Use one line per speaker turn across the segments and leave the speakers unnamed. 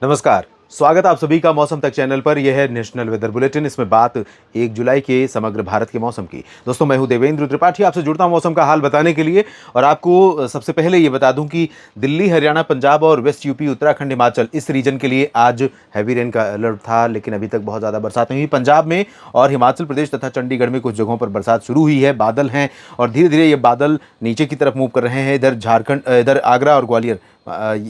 नमस्कार। स्वागत है आप सभी का मौसम तक चैनल पर। यह है नेशनल वेदर बुलेटिन। इसमें बात 1 जुलाई के समग्र भारत के मौसम की। दोस्तों, मैं हूं देवेंद्र त्रिपाठी, आपसे जुड़ता हूं मौसम का हाल बताने के लिए। और आपको सबसे पहले ये बता दूं कि दिल्ली, हरियाणा, पंजाब और वेस्ट यूपी, उत्तराखंड, हिमाचल, इस रीजन के लिए आज हैवी रेन का अलर्ट था, लेकिन अभी तक बहुत ज़्यादा बरसात नहीं हुई। पंजाब में और हिमाचल प्रदेश तथा चंडीगढ़ में कुछ जगहों पर बरसात शुरू हुई है। बादल हैं और धीरे धीरे ये बादल नीचे की तरफ मूव कर रहे हैं। इधर झारखंड, इधर आगरा और ग्वालियर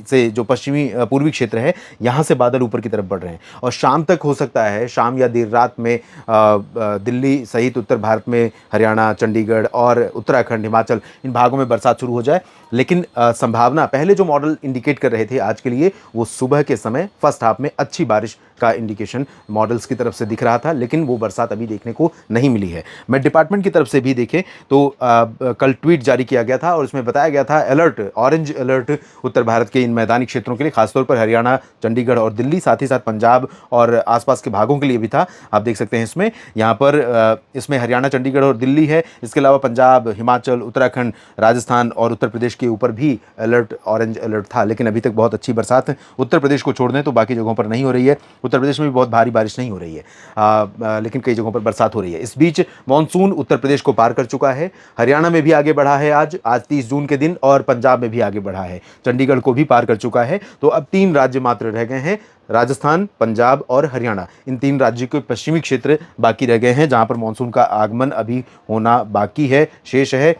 से जो पश्चिमी पूर्वी क्षेत्र है, यहाँ से बादल ऊपर की तरफ बढ़ रहे हैं और शाम तक हो सकता है, शाम या देर रात में दिल्ली सहित उत्तर भारत में, हरियाणा, चंडीगढ़ और उत्तराखंड, हिमाचल, इन भागों में बरसात शुरू हो जाए। लेकिन संभावना पहले जो मॉडल इंडिकेट कर रहे थे आज के लिए, वो सुबह के समय फर्स्ट हाफ में अच्छी बारिश का इंडिकेशन मॉडल्स की तरफ से दिख रहा था, लेकिन वो बरसात अभी देखने को नहीं मिली है। मेट डिपार्टमेंट की तरफ से भी देखें तो कल ट्वीट जारी किया गया था और उसमें बताया गया था अलर्ट, ऑरेंज अलर्ट उत्तर भारत के इन मैदानी क्षेत्रों के लिए, खासतौर पर हरियाणा, चंडीगढ़ और दिल्ली, साथ ही साथ पंजाब और आसपास के भागों के लिए भी था। आप देख सकते हैं इसमें, यहाँ पर इसमें हरियाणा, चंडीगढ़ और दिल्ली है। इसके अलावा पंजाब, हिमाचल, उत्तराखंड, राजस्थान और उत्तर प्रदेश के ऊपर भी अलर्ट, ऑरेंज अलर्ट था। लेकिन अभी तक बहुत अच्छी बरसात उत्तर प्रदेश को छोड़ दें तो बाकी जगहों पर नहीं हो रही है। उत्तर प्रदेश में भी बहुत भारी बारिश नहीं हो रही है, लेकिन कई जगहों पर बरसात हो रही है। इस बीच मानसून उत्तर प्रदेश को पार कर चुका है। हरियाणा में भी आगे बढ़ा है आज 30 जून के दिन, और पंजाब में भी आगे बढ़ा है, चंडीगढ़ को भी पार कर चुका है। तो अब 3 राज्य मात्र रह गए हैं, राजस्थान, पंजाब और हरियाणा। इन 3 राज्यों के पश्चिमी क्षेत्र बाकी रह गए हैं, जहां पर मानसून का आगमन अभी होना बाकी है, शेष है।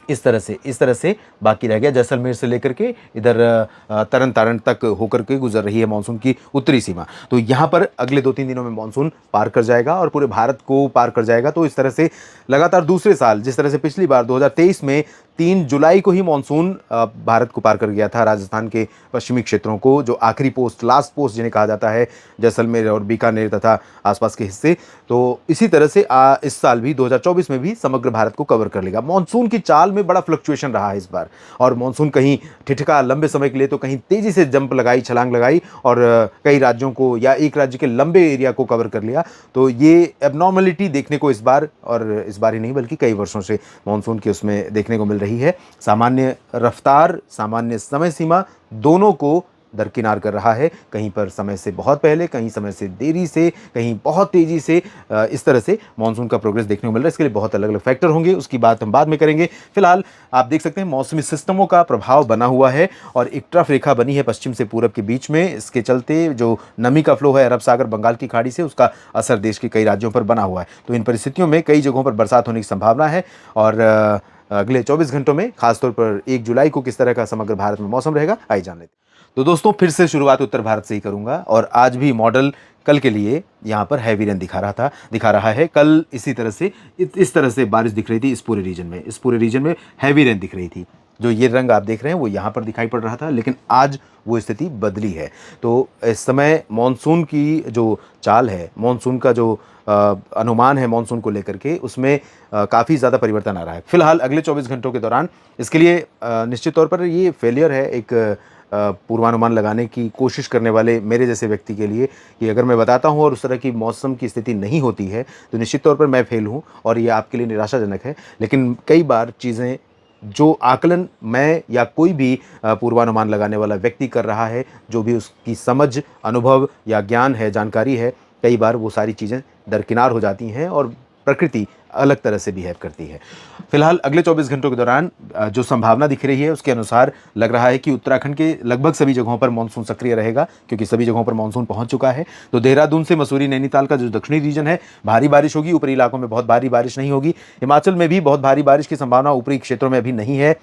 इस तरह से बाकी रह गया। जैसलमेर से लेकर के इधर तरन तारण तक होकर के गुजर रही है मानसून की उत्तरी सीमा। तो यहाँ पर अगले 2-3 दिनों में मानसून पार कर जाएगा और पूरे भारत को पार कर जाएगा। तो इस तरह से लगातार दूसरे साल, जिस तरह से पिछली बार 2023 में 3 जुलाई को ही मानसून भारत को पार कर गया था, राजस्थान के पश्चिमी क्षेत्रों को, जो आखिरी पोस्ट, लास्ट पोस्ट जिन्हें कहा जाता है, जैसलमेर और बीकानेर तथा आसपास के हिस्से। तो इसी तरह से इस साल भी 2024 में भी समग्र भारत को कवर कर लेगा। मानसून की चाल में बड़ा फ्लक्चुएशन रहा है इस बार, और मानसून कहीं ठिठका लंबे समय के लिए, तो कहीं तेजी से जंप लगाई, छलांग लगाई और कई राज्यों को या एक राज्य के लंबे एरिया को कवर कर लिया। तो ये एबनॉर्मलिटी देखने को इस बार, और इस बार ही नहीं बल्कि कई वर्षों से मानसून के उसमें देखने को मिल रही है। सामान्य रफ्तार, सामान्य समय सीमा दोनों को दरकिनार कर रहा है। कहीं पर समय से बहुत पहले, कहीं समय से देरी से, कहीं बहुत तेजी से, इस तरह से मानसून का प्रोग्रेस देखने को मिल रहा है। इसके लिए बहुत अलग अलग फैक्टर होंगे, उसकी बात हम बाद में करेंगे। फिलहाल आप देख सकते हैं मौसमी सिस्टमों का प्रभाव बना हुआ है और एक ट्रफ रेखा बनी है पश्चिम से पूरब के बीच में। इसके चलते जो नमी का फ्लो है अरब सागर, बंगाल की खाड़ी से, उसका असर देश के कई राज्यों पर बना हुआ है। तो इन परिस्थितियों में कई जगहों पर बरसात होने की संभावना है। और अगले 24 घंटों में खासतौर पर 1 जुलाई को किस तरह का समग्र भारत में मौसम रहेगा, आइए जान लेते हैं। तो दोस्तों, फिर से शुरुआत उत्तर भारत से ही करूंगा और आज भी मॉडल कल के लिए यहाँ पर हैवी रेन दिखा रहा है। कल इसी तरह से, इस तरह से बारिश दिख रही थी इस पूरे रीजन में हैवी रेन दिख रही थी। जो ये रंग आप देख रहे हैं वो यहाँ पर दिखाई पड़ रहा था, लेकिन आज वो स्थिति बदली है। तो इस समय मानसून की जो चाल है, मानसून का जो अनुमान है मानसून को लेकर के, उसमें काफ़ी ज़्यादा परिवर्तन आ रहा है फिलहाल अगले 24 घंटों के दौरान। इसके लिए निश्चित तौर पर ये फेलियर है एक पूर्वानुमान लगाने की कोशिश करने वाले मेरे जैसे व्यक्ति के लिए, कि अगर मैं बताता हूँ और उस तरह की मौसम की स्थिति नहीं होती है तो निश्चित तौर पर मैं फेल हूँ और ये आपके लिए निराशाजनक है। लेकिन कई बार चीज़ें, जो आकलन मैं या कोई भी पूर्वानुमान लगाने वाला व्यक्ति कर रहा है, जो भी उसकी समझ, अनुभव या ज्ञान है, जानकारी है, कई बार वो सारी चीज़ें दरकिनार हो जाती हैं और प्रकृति अलग तरह से बिहेव करती है। फिलहाल अगले 24 घंटों के दौरान जो संभावना दिख रही है उसके अनुसार लग रहा है कि उत्तराखंड के लगभग सभी जगहों पर मानसून सक्रिय रहेगा, क्योंकि सभी जगहों पर मानसून पहुंच चुका है। तो देहरादून से मसूरी, नैनीताल का जो दक्षिणी रीजन है, भारी बारिश होगी। ऊपरी इलाकों में बहुत भारी बारिश नहीं होगी। हिमाचल में भी बहुत भारी बारिश की संभावना ऊपरी क्षेत्रों में अभी नहीं है।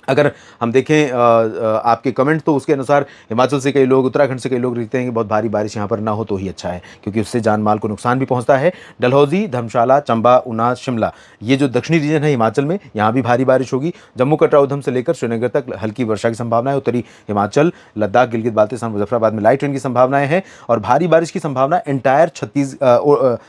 अगर हम देखें आपके कमेंट, तो उसके अनुसार हिमाचल से कई लोग, उत्तराखंड से कई लोग लिखते हैं कि बहुत भारी बारिश यहाँ पर ना हो तो ही अच्छा है, क्योंकि उससे जान माल को नुकसान भी पहुँचता है। डलहौजी, धर्मशाला, चंबा, ऊना, शिमला, ये जो दक्षिणी रीजन है हिमाचल में, यहाँ भी भारी बारिश होगी। जम्मू कटरा उधम से लेकर श्रीनगर तक हल्की वर्षा की संभावना है। उत्तरी हिमाचल, लद्दाख, गिलगित बाल्टिस्तान, मुजफ्फराबाद में लाइट रेन की संभावनाएं हैं। और भारी बारिश की संभावना एंटायर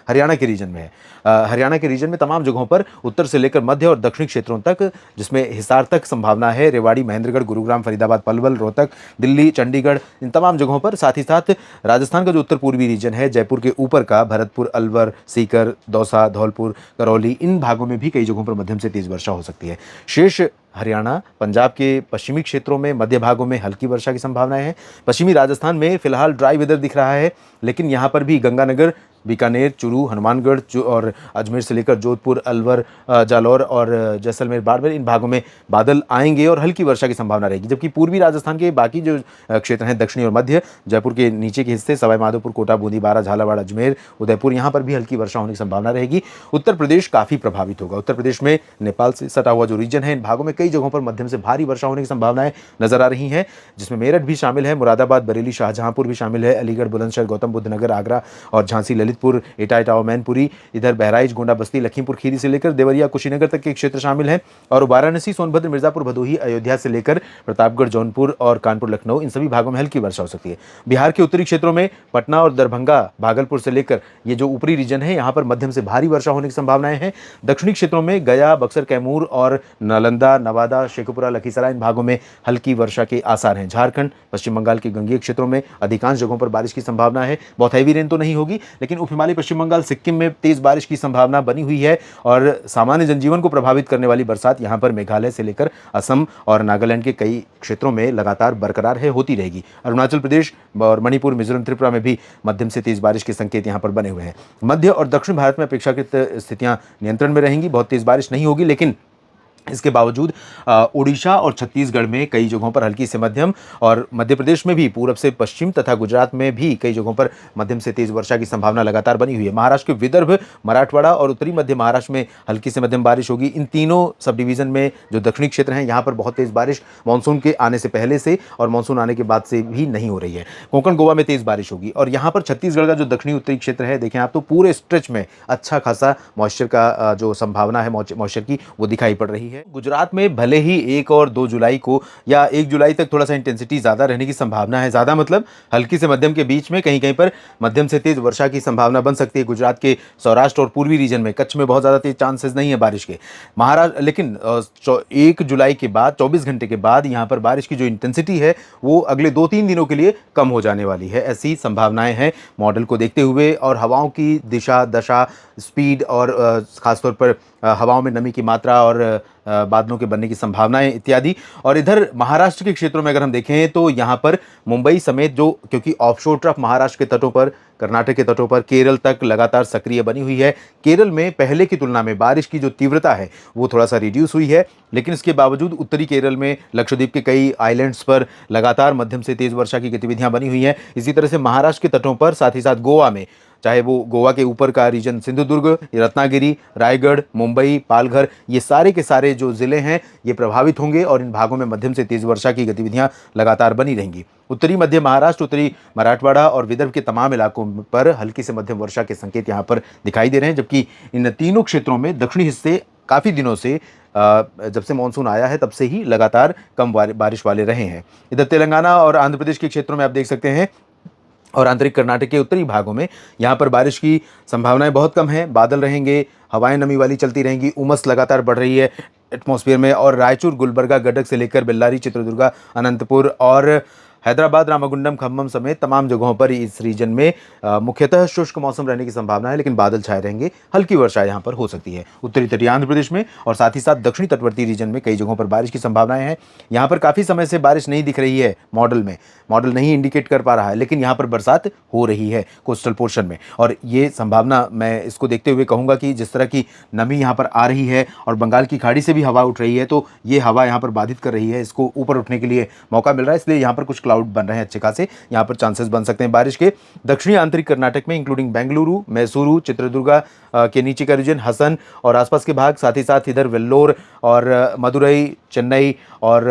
हरियाणा के रीजन में है। हरियाणा के रीजन में तमाम जगहों पर उत्तर से लेकर मध्य और दक्षिणी क्षेत्रों तक, जिसमें हिसार तक संभावना है। रेवाड़ी, महेंद्रगढ़, गुरुग्राम, फरीदाबाद, पलवल, रोहतक, दिल्ली, चंडीगढ़, इन तमाम जगहों पर। साथ ही साथ राजस्थान का जो उत्तर पूर्वी रीजन है, जयपुर के ऊपर का, भरतपुर, अलवर, सीकर, दौसा, धौलपुर, करौली, इन भागों में भी कई जगहों पर मध्यम से तेज वर्षा हो सकती है। शेष हरियाणा, पंजाब के पश्चिमी क्षेत्रों में, मध्य भागों में हल्की वर्षा की संभावनाएं हैं। पश्चिमी राजस्थान में फिलहाल ड्राई वेदर दिख रहा है, लेकिन यहाँ पर भी गंगानगर, बीकानेर, चूरू, हनुमानगढ़ और अजमेर से लेकर जोधपुर, अलवर, जालौर और जैसलमेर, बाड़मेर, इन भागों में बादल आएंगे और हल्की वर्षा की संभावना रहेगी। जबकि पूर्वी राजस्थान के बाकी जो क्षेत्र हैं, दक्षिणी और मध्य, जयपुर के नीचे के हिस्से, सवाई माधोपुर, कोटा, बूंदी, बारा, झालावाड़, अजमेर, उदयपुर, यहाँ पर भी हल्की वर्षा होने की संभावना रहेगी। उत्तर प्रदेश काफ़ी प्रभावित होगा। उत्तर प्रदेश में नेपाल से सटा हुआ जो रीजन है, इन भागों में कई जगहों पर मध्यम से भारी वर्षा होने की संभावनाएं नजर आ रही हैं, जिसमें मेरठ भी शामिल है, मुरादाबाद, बरेली, शाहजहांपुर भी शामिल है, अलीगढ़, बुलंदशहर, गौतम बुद्ध नगर, आगरा और झांसी, ललितपुर, एटा, इटावा, मैनपुरी, इधर बहराइच, गोंडा, बस्ती, लखीमपुर खीरी से लेकर देवरिया, कुशीनगर तक के क्षेत्र शामिल हैं। और वाराणसी, सोनभद्र, मिर्जापुर, भदोही, अयोध्या से लेकर प्रतापगढ़, जौनपुर और कानपुर, लखनऊ, इन सभी भागों में हल्की वर्षा हो सकती है। बिहार के उत्तरी क्षेत्रों में पटना और दरभंगा, भागलपुर से लेकर ये जो ऊपरी रीजन है, यहाँ पर मध्यम से भारी वर्षा होने की संभावनाएं हैं। दक्षिणी क्षेत्रों में गया, बक्सर, कैमूर और नालंदा, नवादा, शेखपुरा, लखीसराय, इन भागों में हल्की वर्षा के आसार हैं। झारखंड, पश्चिम बंगाल के गंगेय क्षेत्रों में अधिकांश जगहों पर बारिश की संभावना है। बहुत हैवी रेन तो नहीं होगी, लेकिन उप हिमालय, पश्चिम बंगाल, सिक्किम में तेज बारिश की संभावना बनी हुई है और सामान्य जनजीवन को प्रभावित करने वाली बरसात यहाँ पर मेघालय से लेकर असम और नागालैंड के कई क्षेत्रों में लगातार बरकरार है, होती रहेगी। अरुणाचल प्रदेश और मणिपुर, मिजोरम, त्रिपुरा में भी मध्यम से तेज बारिश के संकेत यहाँ पर बने हुए हैं। मध्य और दक्षिण भारत में अपेक्षाकृत स्थितियां नियंत्रण में रहेंगी। बहुत तेज बारिश नहीं होगी, लेकिन इसके बावजूद उड़ीसा और छत्तीसगढ़ में कई जगहों पर हल्की से मध्यम, और मध्य प्रदेश में भी पूरब से पश्चिम तथा गुजरात में भी कई जगहों पर मध्यम से तेज वर्षा की संभावना लगातार बनी हुई है। महाराष्ट्र के विदर्भ, मराठवाड़ा और उत्तरी मध्य महाराष्ट्र में हल्की से मध्यम बारिश होगी। इन तीनों सब डिवीजन में जो दक्षिणी क्षेत्र हैं, यहाँ पर बहुत तेज बारिश मानसून के आने से पहले से और मानसून आने के बाद से भी नहीं हो रही है। कोंकण, गोवा में तेज बारिश होगी। और यहाँ पर छत्तीसगढ़ का जो दक्षिणी उत्तरी क्षेत्र है, देखें आप, तो पूरे स्ट्रेच में अच्छा खासा मॉइस्चर का जो संभावना है मॉइस्चर की, वो दिखाई पड़ रही है। गुजरात में भले ही 1 और 2 जुलाई को या 1 जुलाई तक थोड़ा सा इंटेंसिटी ज़्यादा रहने की संभावना है। ज़्यादा मतलब हल्की से मध्यम के बीच में कहीं कहीं पर मध्यम से तेज वर्षा की संभावना बन सकती है। गुजरात के सौराष्ट्र और पूर्वी रीजन में, कच्छ में बहुत ज़्यादा तेज चांसेस नहीं है बारिश के। महाराष्ट्र, लेकिन 1 जुलाई के बाद 24 घंटे के बाद यहाँ पर बारिश की जो इंटेंसिटी है वो अगले 2-3 दिनों के लिए कम हो जाने वाली है, ऐसी संभावनाएं हैं मॉडल को देखते हुए। और हवाओं की दिशा, दशा, स्पीड और ख़ासतौर पर हवाओं में नमी की मात्रा और बादलों के बनने की संभावनाएं इत्यादि। और इधर महाराष्ट्र के क्षेत्रों में अगर हम देखें तो यहाँ पर मुंबई समेत जो, क्योंकि ऑफशोर ट्रफ महाराष्ट्र के तटों पर, कर्नाटक के तटों पर, केरल तक लगातार सक्रिय बनी हुई है। केरल में पहले की तुलना में बारिश की जो तीव्रता है वो थोड़ा सा रिड्यूस हुई है, लेकिन इसके बावजूद उत्तरी केरल में, लक्षद्वीप के कई आइलैंड्स पर लगातार मध्यम से तेज वर्षा की गतिविधियां बनी हुई हैं। इसी तरह से महाराष्ट्र के तटों पर, साथ ही साथ गोवा में, चाहे वो गोवा के ऊपर का रीजन सिंधुदुर्ग, रत्नागिरी, रायगढ़, मुंबई, पालघर, ये सारे के सारे जो ज़िले हैं ये प्रभावित होंगे और इन भागों में मध्यम से तेज वर्षा की गतिविधियां लगातार बनी रहेंगी। उत्तरी मध्य महाराष्ट्र, उत्तरी मराठवाड़ा और विदर्भ के तमाम इलाकों पर हल्की से मध्यम वर्षा के संकेत यहाँ पर दिखाई दे रहे हैं, जबकि इन तीनों क्षेत्रों में दक्षिणी हिस्से काफ़ी दिनों से, जब से मानसून आया है तब से ही लगातार कम बारिश वाले रहे हैं। इधर तेलंगाना और आंध्र प्रदेश के क्षेत्रों में आप देख सकते हैं, और आंतरिक कर्नाटक के उत्तरी भागों में यहाँ पर बारिश की संभावनाएं बहुत कम हैं। बादल रहेंगे, हवाएं नमी वाली चलती रहेंगी, उमस लगातार बढ़ रही है एटमॉस्फेयर में। और रायचूर, गुलबर्गा, गदग से लेकर बेल्लारी, चित्रदुर्गा, अनंतपुर और हैदराबाद, रामागुंडम, खम्मम समेत तमाम जगहों पर इस रीजन में मुख्यतः शुष्क मौसम रहने की संभावना है, लेकिन बादल छाए रहेंगे। हल्की वर्षा यहाँ पर हो सकती है उत्तरी तटीय आंध्र प्रदेश में, और साथ ही साथ दक्षिणी तटवर्ती रीजन में कई जगहों पर बारिश की संभावनाएं हैं। यहाँ पर काफ़ी समय से बारिश नहीं दिख रही है, मॉडल नहीं इंडिकेट कर पा रहा है, लेकिन यहाँ पर बरसात हो रही है कोस्टल पोर्शन में। और ये संभावना, मैं इसको देखते हुए कहूँगा कि जिस तरह की नमी यहाँ पर आ रही है और बंगाल की खाड़ी से भी हवा उठ रही है, तो ये हवा यहाँ पर बाधित कर रही है, इसको ऊपर उठने के लिए मौका मिल रहा है, इसलिए यहाँ पर कुछ क्लाउड बन रहे हैं अच्छे खासे। यहाँ पर चांसेस बन सकते हैं बारिश के। दक्षिणी आंतरिक कर्नाटक में इंक्लूडिंग बेंगलुरु, मैसूरू, चित्रदुर्गा के नीचे का रीजन, हसन और आसपास के भाग, साथ ही साथ इधर वेल्लोर और मदुरई, चेन्नई और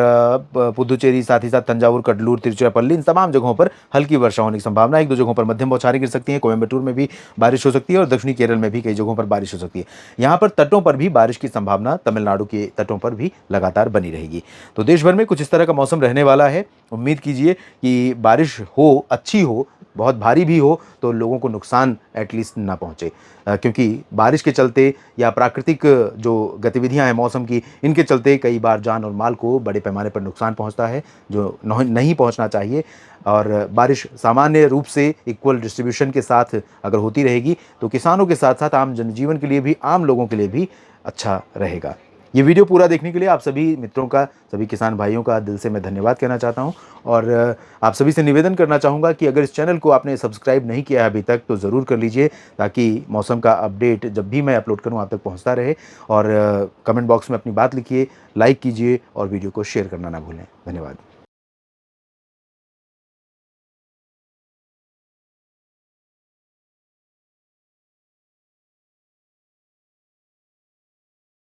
पुदुचेरी, साथ ही साथ तंजावुर, कडलूर, तिरुचिरापल्ली, इन तमाम जगहों पर हल्की वर्षा होने की संभावना है। 1-2 जगहों पर मध्यम बौछारें गिर सकती हैं। कोयम्बटूर में भी बारिश हो सकती है और दक्षिणी केरल में भी कई जगहों पर बारिश हो सकती है। यहाँ पर तटों पर भी बारिश की संभावना, तमिलनाडु के तटों पर भी लगातार बनी रहेगी। तो देश भर में कुछ इस तरह का मौसम रहने वाला है। उम्मीद कीजिए कि बारिश हो, अच्छी हो, बहुत भारी भी हो तो लोगों को नुकसान एटलीस्ट ना पहुँचे, क्योंकि बारिश के चलते या प्राकृतिक जो गतिविधियां हैं मौसम की, इनके चलते कई बार जान और माल को बड़े पैमाने पर नुकसान पहुंचता है, जो नहीं पहुंचना चाहिए। और बारिश सामान्य रूप से इक्वल डिस्ट्रीब्यूशन के साथ अगर होती रहेगी तो किसानों के साथ साथ आम जनजीवन के लिए भी, आम लोगों के लिए भी अच्छा रहेगा। ये वीडियो पूरा देखने के लिए आप सभी मित्रों का, सभी किसान भाइयों का दिल से मैं धन्यवाद कहना चाहता हूँ और आप सभी से निवेदन करना चाहूँगा कि अगर इस चैनल को आपने सब्सक्राइब नहीं किया है अभी तक तो ज़रूर कर लीजिए, ताकि मौसम का अपडेट जब भी मैं अपलोड करूँ आप तक पहुँचता रहे। और कमेंट बॉक्स में अपनी बात लिखिए, लाइक कीजिए और वीडियो को शेयर करना ना भूलें। धन्यवाद।